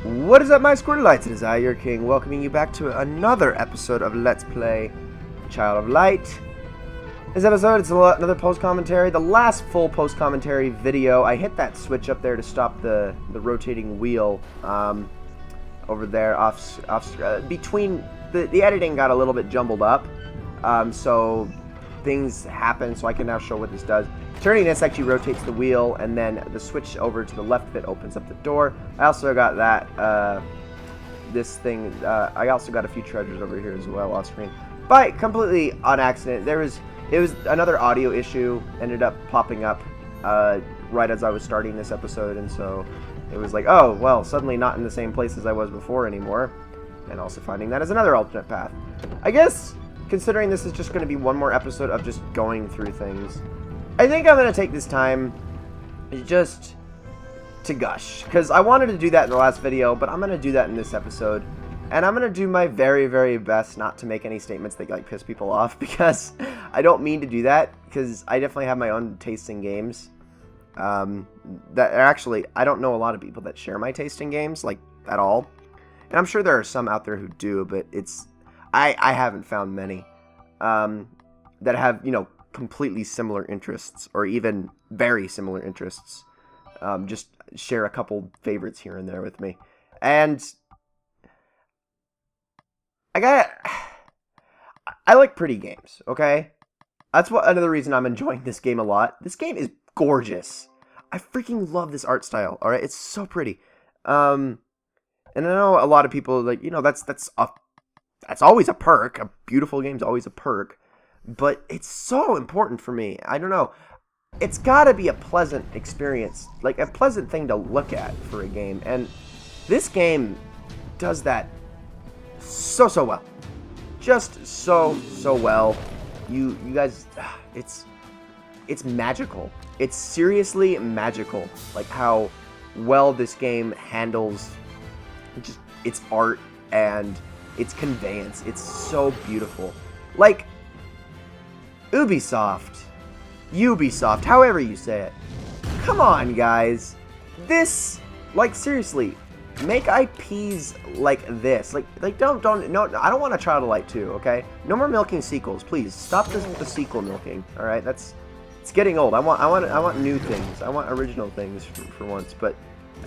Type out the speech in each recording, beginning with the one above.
What is up, my Squirtleites? It is I, your king, welcoming you back to another episode of Let's Play Child of Light. This episode is another post-commentary, the last full post-commentary video. I hit that switch up there to stop the rotating wheel over there between the editing got a little bit jumbled up, so things happen, so I can now show what this does. Turning this actually rotates the wheel, and then the switch over to the left bit opens up the door. I also got that, this thing, I also got a few treasures over here as well off screen. But completely on accident, it was another audio issue, ended up popping up right as I was starting this episode, and so it was like, oh, well, suddenly not in the same place as I was before anymore. And also finding that as another alternate path. I guess, considering this is just going to be one more episode of just going through things, I think I'm going to take this time just to gush, because I wanted to do that in the last video, but I'm going to do that in this episode, and I'm going to do my very, very best not to make any statements that like piss people off, because I don't mean to do that, because I definitely have my own tastes in games, that actually, I don't know a lot of people that share my taste in games, like, at all, and I'm sure there are some out there who do, but I haven't found many, that have, you know, completely similar interests, or even very similar interests. Just share a couple favorites here and there with me. And I like pretty games, okay? That's another reason I'm enjoying this game a lot. This game is gorgeous. I freaking love this art style, alright? It's so pretty. And I know a lot of people, like, you know, that's always a perk. A beautiful game's always a perk. But it's so important for me. I don't know. It's got to be a pleasant experience. Like, a pleasant thing to look at for a game. And this game does that so well. Just so well. You guys, it's magical. It's seriously magical. Like, how well this game handles just its art and its conveyance. It's so beautiful. Like, Ubisoft, however you say it. Come on, guys. This, like, seriously, make IPs like this. Like, no, I don't want a Child of Light 2, okay? No more milking sequels, please. Stop the sequel milking, all right? It's getting old. I want new things. I want original things for once. But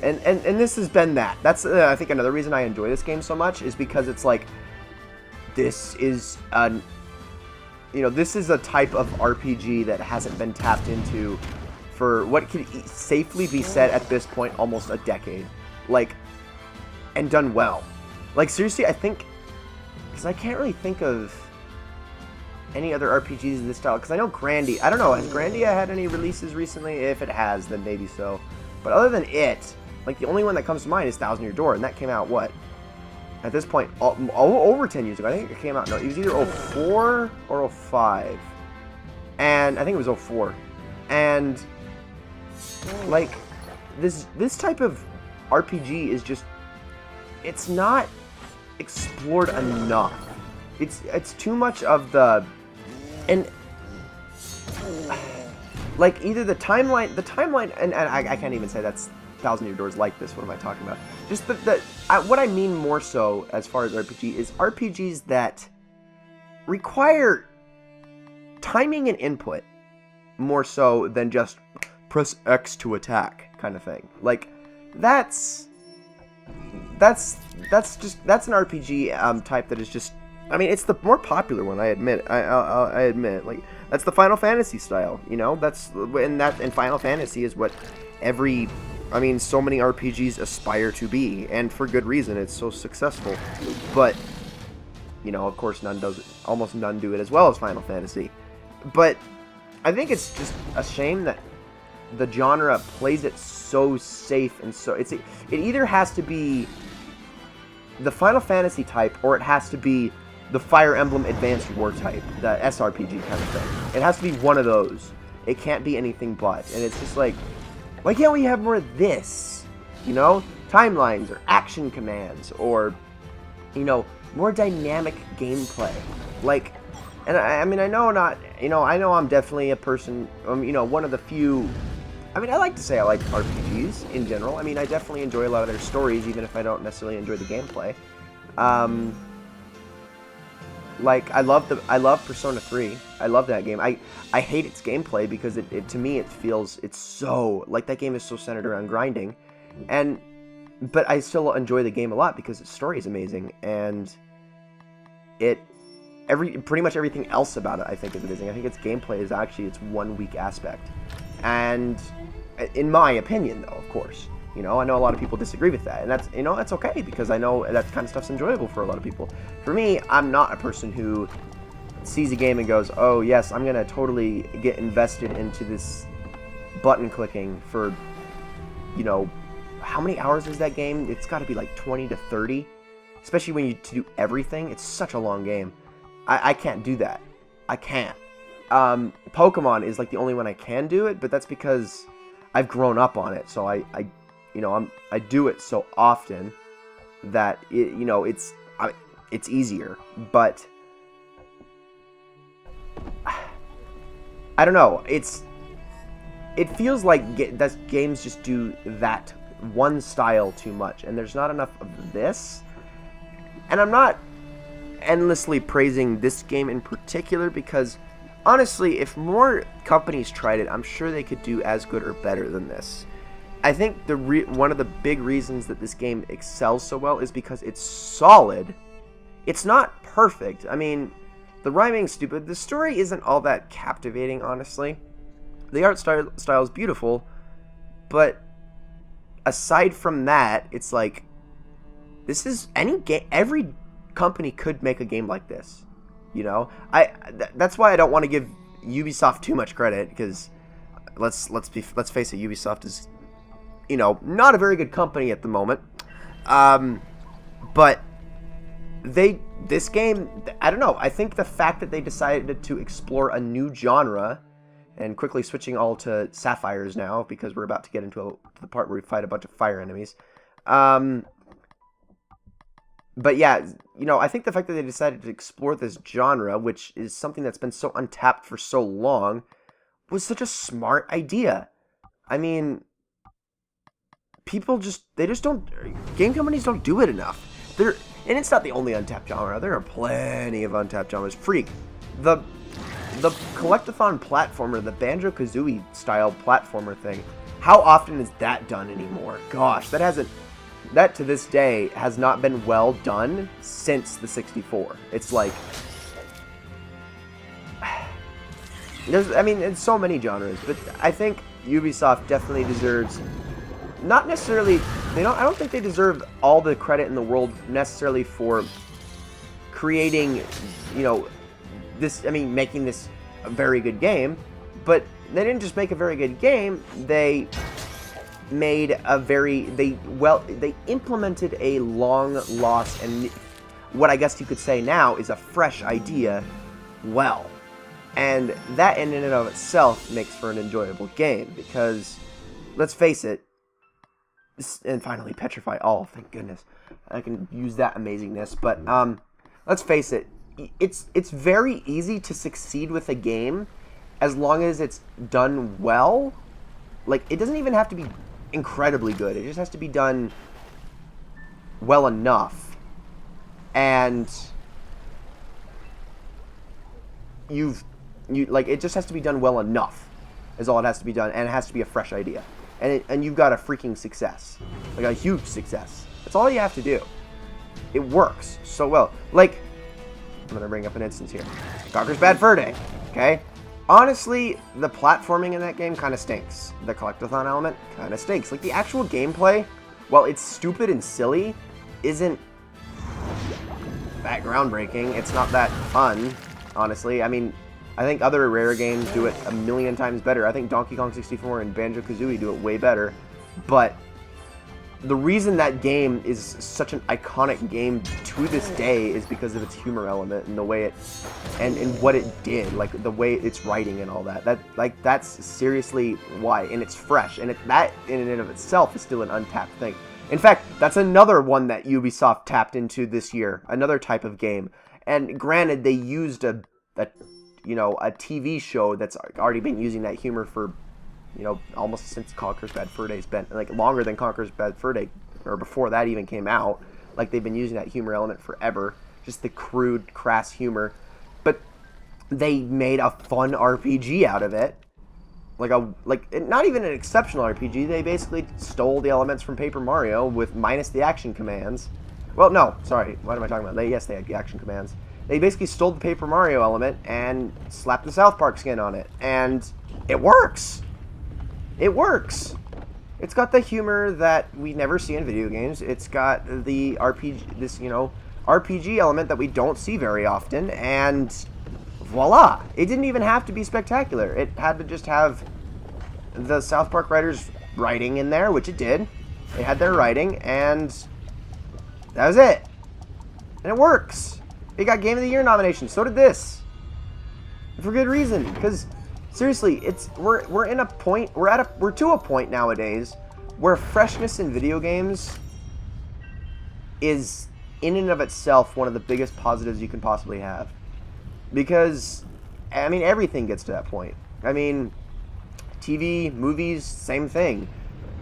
and this has been that. That's I think another reason I enjoy this game so much is because it's like, this is this is a type of RPG that hasn't been tapped into for what could safely be said at this point almost a decade. Like, and done well. Like, seriously, I think, because I can't really think of any other RPGs of this style, because I know Grandia, I don't know, has Grandia had any releases recently? If it has, then maybe so. But other than it, like, the only one that comes to mind is Thousand Year Door, and that came out, what? At this point, over 10 years ago. I think it came out, no, it was either 04 or 05. And I think it was 04. And, like, this type of RPG is just, it's not explored enough. It's too much of the, and, like, either the timeline, and I can't even say that's Thousand Year Doors like this. What am I talking about? Just what I mean more so as far as RPG is RPGs that require timing and input more so than just press X to attack kind of thing. Like, that's an RPG type that is just, I mean, it's the more popular one, I admit. I admit, like, that's the Final Fantasy style, you know. And Final Fantasy is what so many RPGs aspire to be, and for good reason. It's so successful. But, you know, of course, almost none do it as well as Final Fantasy. But I think it's just a shame that the genre plays it so safe, and so it either has to be the Final Fantasy type, or it has to be the Fire Emblem Advanced War type, the SRPG kind of thing. It has to be one of those. It can't be anything but. And it's just like, why can't we have more of this? You know? Timelines, or action commands, or, you know, more dynamic gameplay. Like, and I mean, I know I'm definitely a person, you know, one of the few, I mean, I like to say I like RPGs, games in general. I mean, I definitely enjoy a lot of their stories, even if I don't necessarily enjoy the gameplay. Like, I love Persona 3. I love that game. I hate its gameplay because it to me, it's so, like, that game is so centered around grinding. But I still enjoy the game a lot because its story is amazing, and pretty much everything else about it I think is amazing. I think its gameplay is actually its one weak aspect. And in my opinion, though, of course, you know, I know a lot of people disagree with that, and that's, you know, that's okay, because I know that kind of stuff's enjoyable for a lot of people. For me, I'm not a person who sees a game and goes, oh yes, I'm gonna totally get invested into this button clicking for, you know, how many hours is that game? It's got to be like 20 to 30, especially when you do everything. It's such a long game. I can't do that. I can't. Pokemon is like the only one I can do it, but that's because I've grown up on it. So I do it so often that it's easier. But I don't know. It feels like games just do that one style too much, and there's not enough of this. And I'm not endlessly praising this game in particular, because honestly, if more companies tried it, I'm sure they could do as good or better than this. I think one of the big reasons that this game excels so well is because it's solid. It's not perfect. I mean, the rhyming's stupid. The story isn't all that captivating, honestly. The art style is beautiful, but aside from that, it's like, this is every company could make a game like this, you know. That's why I don't want to give Ubisoft too much credit, because let's face it, Ubisoft is, you know, not a very good company at the moment. But this game, I don't know. I think the fact that they decided to explore a new genre, and quickly switching all to sapphires now, because we're about to get into the part where we fight a bunch of fire enemies. But yeah, you know, I think the fact that they decided to explore this genre, which is something that's been so untapped for so long, was such a smart idea. I mean, game companies don't do it enough. And it's not the only untapped genre. There are plenty of untapped genres. Freak, the collectathon platformer, the Banjo-Kazooie style platformer thing, how often is that done anymore? Gosh, that to this day has not been well done since the 64. It's like, it's so many genres, but I think Ubisoft definitely deserves, not necessarily, I don't think they deserve all the credit in the world necessarily for creating, you know, making this a very good game, but they didn't just make a very good game, they implemented a long lost, and what I guess you could say now is a fresh idea well. And that in and of itself makes for an enjoyable game, because, let's face it, and finally Petrify, oh thank goodness, I can use that amazingness, but let's face it, it's very easy to succeed with a game as long as it's done well. Like, it doesn't even have to be incredibly good. It just has to be done well enough. And it just has to be done well enough is all it has to be done, and it has to be a fresh idea. And you've got a freaking success. Like, a huge success. That's all you have to do. It works so well. Like, I'm going to bring up an instance here. Conker's Bad Fur Day. Okay? Honestly, the platforming in that game kind of stinks. The collectathon element kind of stinks. Like, the actual gameplay, while it's stupid and silly, isn't that groundbreaking. It's not that fun, honestly. I mean, I think other Rare games do it a million times better. I think Donkey Kong 64 and Banjo-Kazooie do it way better. But the reason that game is such an iconic game to this day is because of its humor element and the way it, and what it did, like the way it's writing and all that. That's seriously why, and it's fresh, and that in and of itself is still an untapped thing. In fact, that's another one that Ubisoft tapped into this year, another type of game. And granted, they used a TV show that's already been using that humor for you know, almost since Conker's Bad Fur Day's been, like, longer than Conker's Bad Fur Day, or before that even came out. Like, they've been using that humor element forever. Just the crude, crass humor. But they made a fun RPG out of it. Not even an exceptional RPG. They basically stole the elements from Paper Mario with minus the action commands. Well, no, sorry. What am I talking about? Yes, they had the action commands. They basically stole the Paper Mario element and slapped the South Park skin on it. And it works. It works. It's got the humor that we never see in video games. It's got the RPG, this, you know, RPG element that we don't see very often. And voila. It didn't even have to be spectacular. It had to just have the South Park writers writing in there, which it did. It had their writing, and that was it. And it works. It got Game of the Year nomination. So did this. For good reason. Because seriously, we're in a point, we're to a point nowadays where freshness in video games is in and of itself one of the biggest positives you can possibly have. Because, I mean, everything gets to that point. I mean, TV, movies, same thing.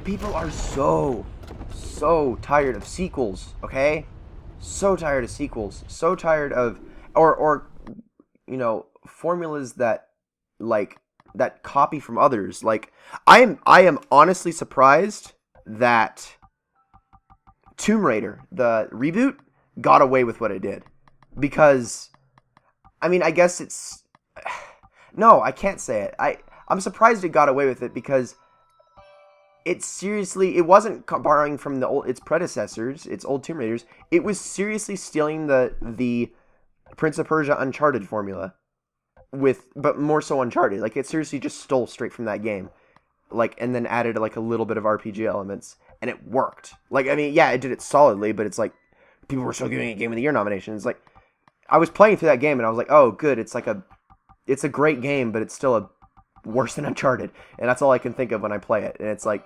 People are so tired of sequels, okay? So tired of sequels. So tired of, or you know, formulas that, like, that copy from others. Like, I am honestly surprised that Tomb Raider, the reboot, got away with what it did. Because, I mean, I guess it's... No, I can't say it. I'm surprised it got away with it because it seriously... It wasn't borrowing from its predecessors, its old Tomb Raiders. It was seriously stealing the Prince of Persia Uncharted formula. But more so Uncharted. Like, it seriously just stole straight from that game. Like, and then added, like, a little bit of RPG elements. And it worked. Like, I mean, yeah, it did it solidly, but it's like... People were still giving it Game of the Year nomination. It's like... I was playing through that game and I was like, oh, good. It's a great game, but it's still worse than Uncharted. And that's all I can think of when I play it. And it's like,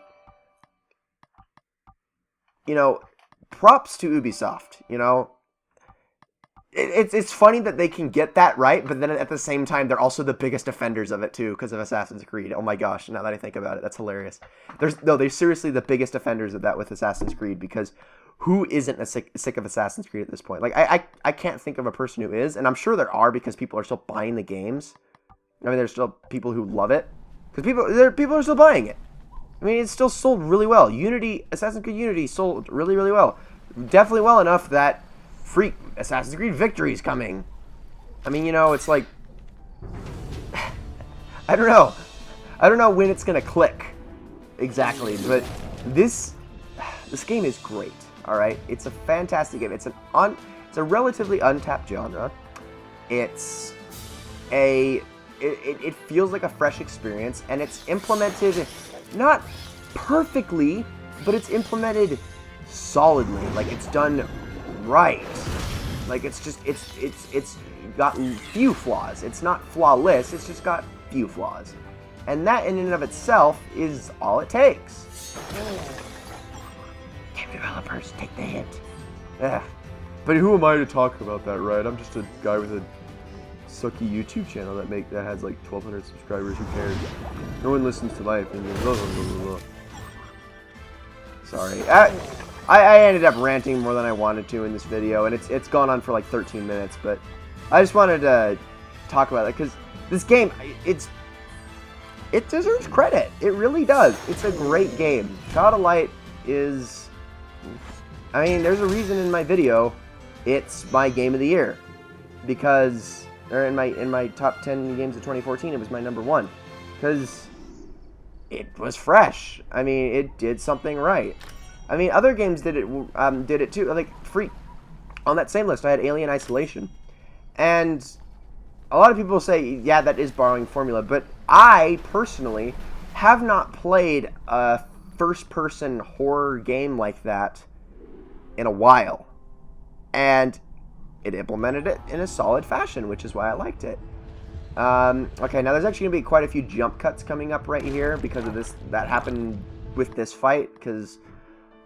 you know, props to Ubisoft, you know. It's funny that they can get that right, but then at the same time, they're also the biggest offenders of it too, because of Assassin's Creed. Oh my gosh, now that I think about it, that's hilarious. They're seriously the biggest offenders of that with Assassin's Creed, because who isn't sick of Assassin's Creed at this point? Like, I can't think of a person who is, and I'm sure there are because people are still buying the games. I mean, there's still people who love it. Because people are still buying it. I mean, it's still sold really well. Assassin's Creed Unity sold really, really well. Definitely well enough that Assassin's Creed Victory's coming. I mean, you know, it's like... I don't know. I don't know when it's going to click exactly, but this game is great. All right, it's a fantastic game. It's a relatively untapped genre. It feels like a fresh experience, and it's implemented not perfectly, but it's implemented solidly. Like, it's done right. Like, it's got few flaws. It's not flawless. It's just got few flaws, and that in and of itself is all it takes. Developers, take the hint. Yeah. But who am I to talk about that, right? I'm just a guy with a sucky YouTube channel that has like 1,200 subscribers. Who cares? No one listens to my opinion. Blah, blah, blah, blah. Sorry. I ended up ranting more than I wanted to in this video, and it's gone on for like 13 minutes, but I just wanted to talk about it because this game, it deserves credit. It really does. It's a great game. Child of Light is... I mean, there's a reason in my video it's my game of the year, because in my top 10 games of 2014 it was my number 1 because it was fresh. I mean, it did something right. I mean, other games did it too. Like on that same list I had Alien Isolation, and a lot of people say, yeah, that is borrowing formula, but I personally have not played a first-person horror game like that in a while, and it implemented it in a solid fashion, which is why I liked it. Okay, now there's actually gonna be quite a few jump cuts coming up right here because of this. That happened with this fight, because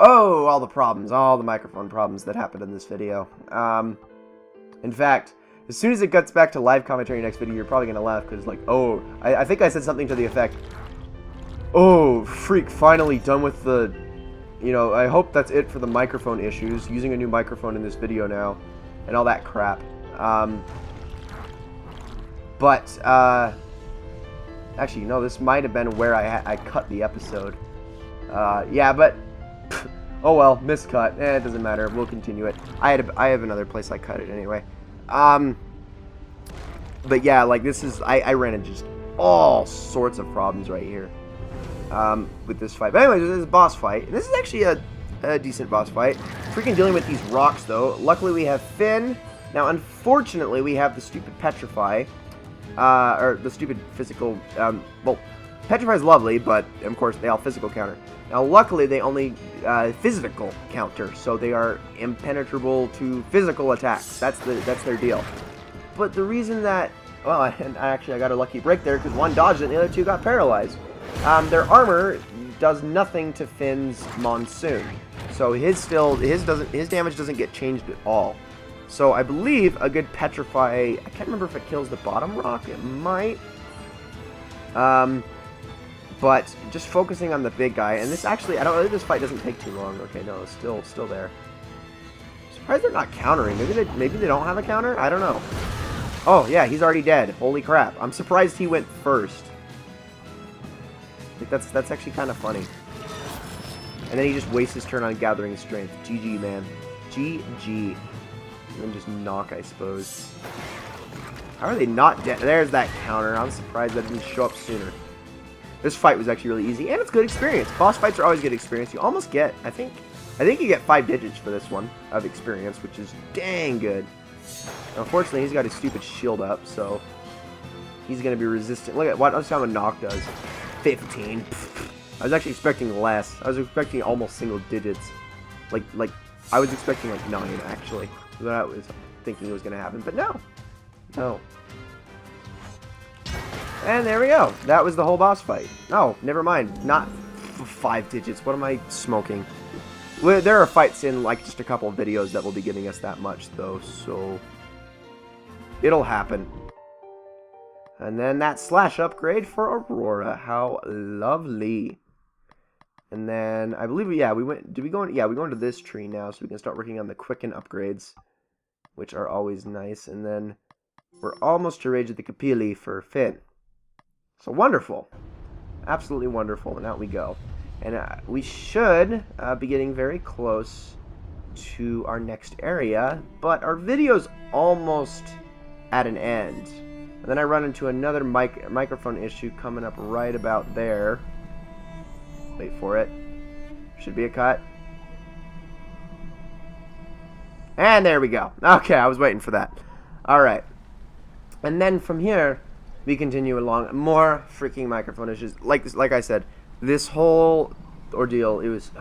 all the microphone problems that happened in this video. In fact, as soon as it gets back to live commentary next video, you're probably gonna laugh because, like, I think I said something to the effect, Oh, freak, finally done with the... You know, I hope that's it for the microphone issues. Using a new microphone in this video now. And all that crap. Actually, no, this might have been where I cut the episode. Yeah, but... Oh well, miscut. It doesn't matter. We'll continue it. I have another place I cut it anyway. But yeah, like this is... I ran into just all sorts of problems right here. With this fight. But anyways, this is a boss fight. And this is actually a decent boss fight. Freaking dealing with these rocks, though. Luckily, we have Finn. Now, unfortunately, we have the stupid Petrify. Or the stupid physical... well, Petrify is lovely, but, of course, they all physical counter. Now, luckily, they only physical counter, so they are impenetrable to physical attacks. That's their deal. But the reason that... Well, I got a lucky break there, because one dodged it and the other two got paralyzed. Their armor does nothing to Finn's Monsoon, so his damage doesn't get changed at all. So I believe a good Petrify. I can't remember if it kills the bottom rock. It might. But just focusing on the big guy, and this actually, I don't think this fight doesn't take too long. Okay, no, it's still there. I'm surprised they're not countering. Maybe they don't have a counter. I don't know. Oh yeah, he's already dead. Holy crap! I'm surprised he went first. Like that's actually kind of funny. And then he just wastes his turn on gathering strength. GG, man. GG. And then just knock, I suppose. How are they not dead? There's that counter. I'm surprised that didn't show up sooner. This fight was actually really easy, and it's good experience. Boss fights are always good experience. You almost get, I think you get 5 digits for this one of experience, which is dang good. Unfortunately, he's got his stupid shield up, so he's going to be resistant. Look at what how a knock does. 15. I was actually expecting less. I was expecting almost single digits. Like I was expecting like 9 actually. That's what I was thinking was going to happen, but no. No. And there we go. That was the whole boss fight. No, never mind. Not 5 digits. What am I smoking? There are fights in like just a couple of videos that will be giving us that much though, so it'll happen. And then that slash upgrade for Aurora. How lovely. And then I believe we went. Did we go? Yeah, we go into this tree now, so we can start working on the quicken upgrades, which are always nice. And then we're almost to Rage of the Capili for Finn. So wonderful, absolutely wonderful. And out we go. And we should be getting very close to our next area, but our video's almost at an end. And then I run into another microphone issue coming up right about there. Wait for it. Should be a cut. And there we go. Okay, I was waiting for that. Alright. And then from here, we continue along. More freaking microphone issues. Like I said, this whole ordeal, it was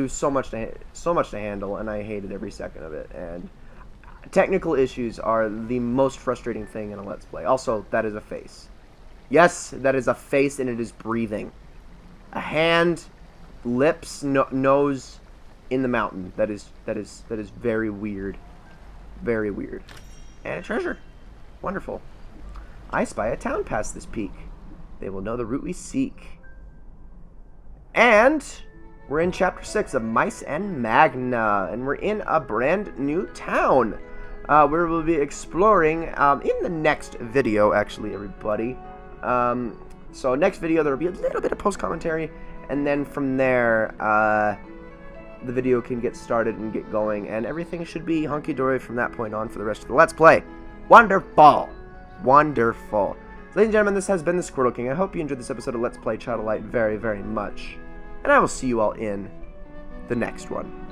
so much to handle, and I hated every second of it. And technical issues are the most frustrating thing in a Let's Play. Also, that is a face. Yes, that is a face, and it is breathing. A hand, lips, nose in the mountain. That is very weird. Very weird. And a treasure. Wonderful. I spy a town past this peak. They will know the route we seek. And we're in Chapter 6 of Mice and Magna. And we're in a brand new town. Where we'll be exploring in the next video, actually, everybody. So next video, there will be a little bit of post-commentary. And then from there, the video can get started and get going. And everything should be hunky-dory from that point on for the rest of the Let's Play. Wonderful. Wonderful. So, ladies and gentlemen, this has been the Squirtle King. I hope you enjoyed this episode of Let's Play Child of Light very, very much. And I will see you all in the next one.